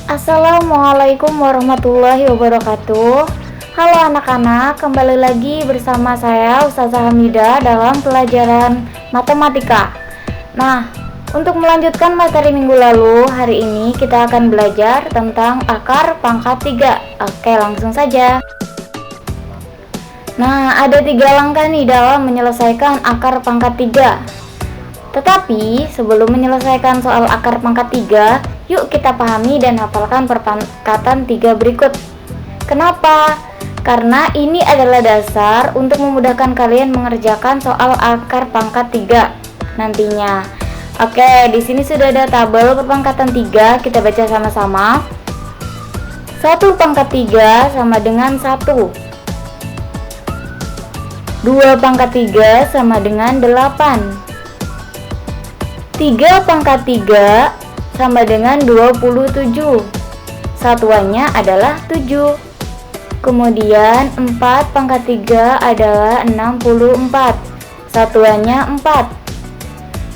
Assalamualaikum warahmatullahi wabarakatuh. Halo anak-anak, kembali lagi bersama saya Ustazah Hamidah dalam pelajaran matematika. Nah, untuk melanjutkan materi minggu lalu, hari ini kita akan belajar tentang akar pangkat 3. Oke, langsung saja. Nah, ada 3 langkah nih dalam menyelesaikan akar pangkat 3. Tetapi sebelum menyelesaikan soal akar pangkat 3, yuk kita pahami dan hafalkan perpangkatan 3 berikut. Kenapa? Karena ini adalah dasar untuk memudahkan kalian mengerjakan soal akar pangkat 3 nantinya. Oke, di sini sudah ada tabel perpangkatan 3, kita baca sama-sama. 1 pangkat 3 sama dengan 1. 2 pangkat 3 sama dengan 8. 3 pangkat 3 sama dengan 27. Satuannya adalah 7. Kemudian 4 pangkat 3 adalah 64. Satuannya 4.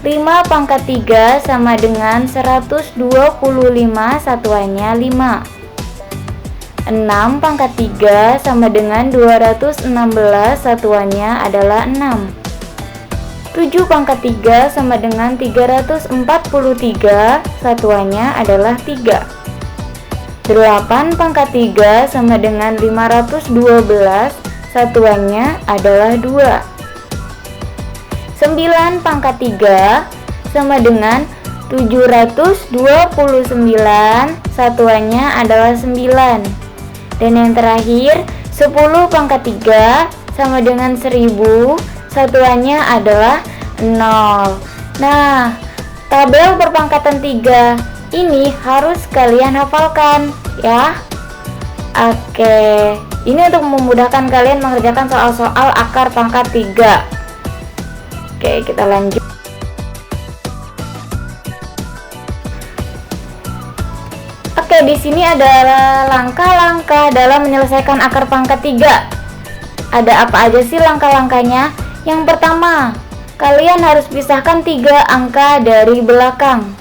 5 pangkat 3 sama dengan 125. Satuannya 5. 6 pangkat 3 sama dengan 216. Satuannya adalah 6. 7 pangkat 3 sama dengan 343, satuannya adalah 3. 8 pangkat 3 sama dengan 512, satuannya adalah 2. 9 pangkat 3 sama dengan 729, satuannya adalah 9. Dan yang terakhir, 10 pangkat 3 sama dengan 1000, satuannya adalah 0. Nah, tabel perpangkatan 3 ini harus kalian hafalkan ya. Oke, ini untuk memudahkan kalian mengerjakan soal-soal akar pangkat 3. Oke, kita lanjut. Oke, di sini adalah langkah-langkah dalam menyelesaikan akar pangkat 3. Ada apa aja sih langkah-langkahnya? Yang pertama, kalian harus pisahkan 3 angka dari belakang.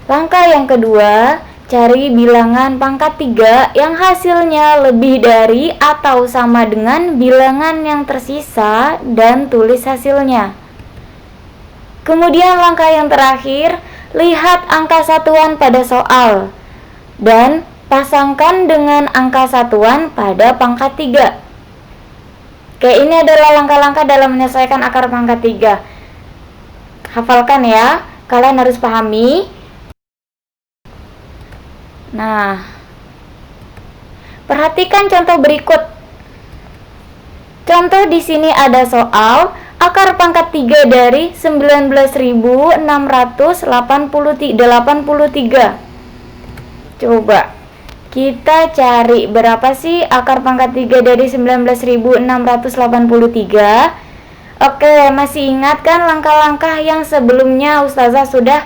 Langkah yang kedua, cari bilangan pangkat 3 yang hasilnya lebih dari atau sama dengan bilangan yang tersisa dan tulis hasilnya. Kemudian langkah yang terakhir, lihat angka satuan pada soal dan pasangkan dengan angka satuan pada pangkat 3. Oke, ini adalah langkah-langkah dalam menyelesaikan akar pangkat 3. Hafalkan ya, kalian harus pahami. Nah, perhatikan contoh berikut. Contoh di sini ada soal akar pangkat 3 dari 19.683. Coba kita cari berapa sih akar pangkat 3 dari 19.683. Oke, masih ingat kan langkah-langkah yang sebelumnya Ustazah sudah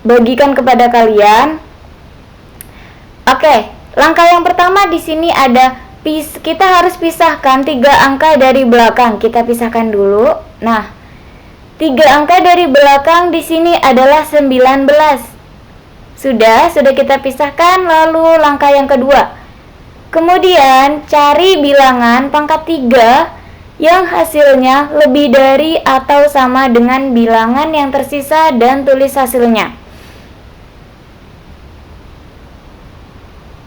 bagikan kepada kalian? Oke, langkah yang pertama di sini ada kita harus pisahkan 3 angka dari belakang. Kita pisahkan dulu. Nah, 3 angka dari belakang di sini adalah 19. Sudah kita pisahkan. Lalu langkah yang kedua, kemudian cari bilangan pangkat 3 yang hasilnya lebih dari atau sama dengan bilangan yang tersisa dan tulis hasilnya.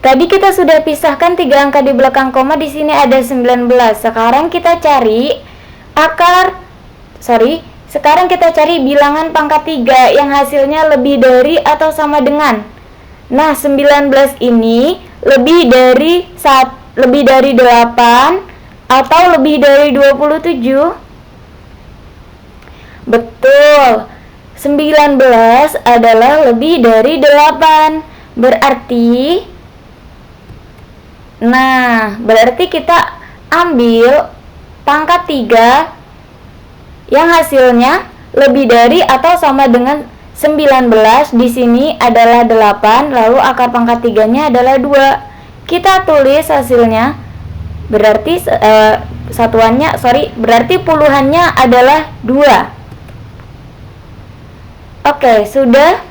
Tadi kita sudah pisahkan 3 angka di belakang koma, di sini ada 19. Sekarang kita cari Sekarang kita cari bilangan pangkat 3 yang hasilnya lebih dari atau sama dengan. Nah, 19 ini lebih dari 8 atau lebih dari 27? Betul. 19 adalah lebih dari 8. Berarti kita ambil pangkat 3 yang hasilnya lebih dari atau sama dengan 19. Di sini adalah 8, lalu akar pangkat 3-nya adalah 2. Kita tulis hasilnya. Berarti berarti puluhannya adalah 2. Oke, sudah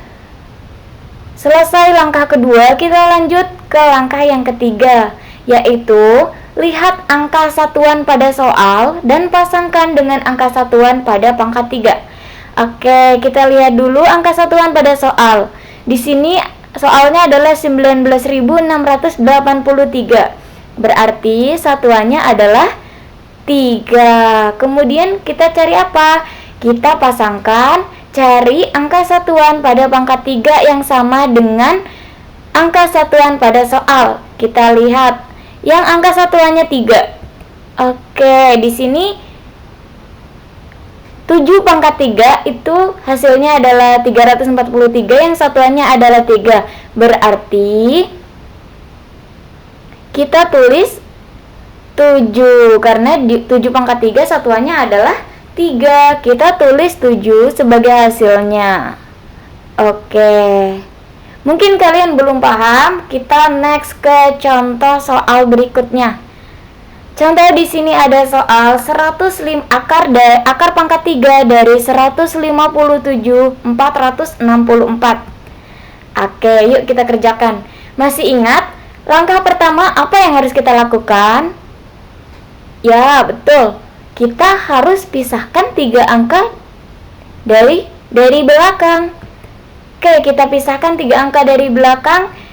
selesai langkah kedua, kita lanjut ke langkah yang ketiga, yaitu lihat angka satuan pada soal dan pasangkan dengan angka satuan pada pangkat 3. Oke, kita lihat dulu angka satuan pada soal. Di sini soalnya adalah 19.683. Berarti satuannya adalah 3. Kemudian kita cari apa? Kita pasangkan, cari angka satuan pada pangkat 3 yang sama dengan angka satuan pada soal. Kita lihat yang angka satuannya 3. Oke, di sini 7 pangkat 3 itu hasilnya adalah 343, yang satuannya adalah 3. Berarti kita tulis 7 karena 7 pangkat 3 satuannya adalah 3. Kita tulis 7 sebagai hasilnya. Oke. Mungkin kalian belum paham, kita next ke contoh soal berikutnya. Contoh di sini ada soal 105 akar pangkat 3 dari 157.464. Oke, yuk kita kerjakan. Masih ingat langkah pertama apa yang harus kita lakukan? Ya, betul. Kita harus pisahkan 3 angka dari belakang. Oke, kita pisahkan 3 angka dari belakang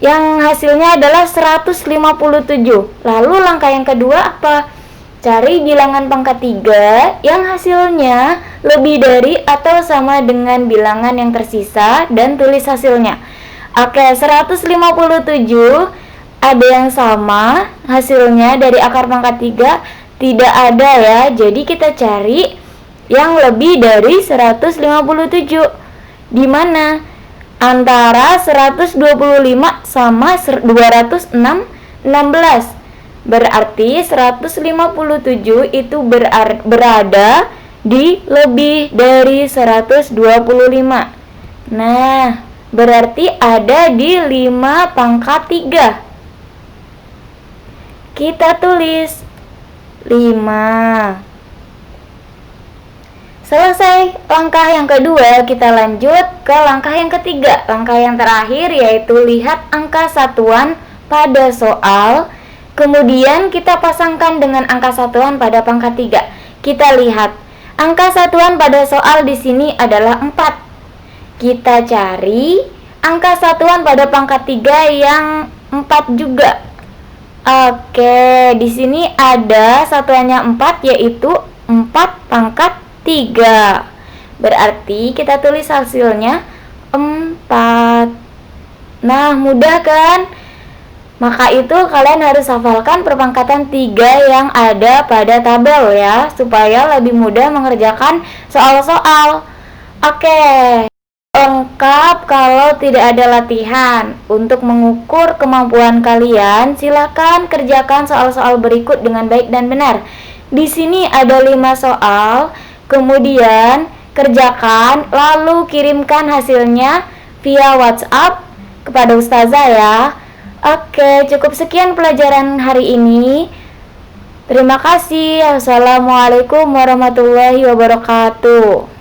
yang hasilnya adalah 157. Lalu langkah yang kedua apa? Cari bilangan pangkat 3 yang hasilnya lebih dari atau sama dengan bilangan yang tersisa dan tulis hasilnya. Oke, 157 ada yang sama hasilnya dari akar pangkat 3, tidak ada ya. Jadi kita cari yang lebih dari 157. Di mana? Antara 125 sama 216. Berarti 157 itu berada di lebih dari 125. Nah, berarti ada di 5 pangkat 3. Kita tulis 5. Selesai langkah yang kedua, kita lanjut ke langkah yang ketiga. Langkah yang terakhir yaitu lihat angka satuan pada soal, kemudian kita pasangkan dengan angka satuan pada pangkat 3. Kita lihat angka satuan pada soal di sini adalah 4. Kita cari angka satuan pada pangkat 3 yang 4 juga. Oke, di sini ada satuannya 4, yaitu 4 pangkat 3. Berarti kita tulis hasilnya 4. Nah, mudah kan? Maka itu kalian harus hafalkan perpangkatan 3 yang ada pada tabel ya, supaya lebih mudah mengerjakan soal-soal. Oke. Lengkap kalau tidak ada latihan. Untuk mengukur kemampuan kalian, silakan kerjakan soal-soal berikut dengan baik dan benar. Di sini ada 5 soal. Kemudian kerjakan, lalu kirimkan hasilnya via WhatsApp kepada ustazah ya. Oke, cukup sekian pelajaran hari ini. Terima kasih. Assalamualaikum warahmatullahi wabarakatuh.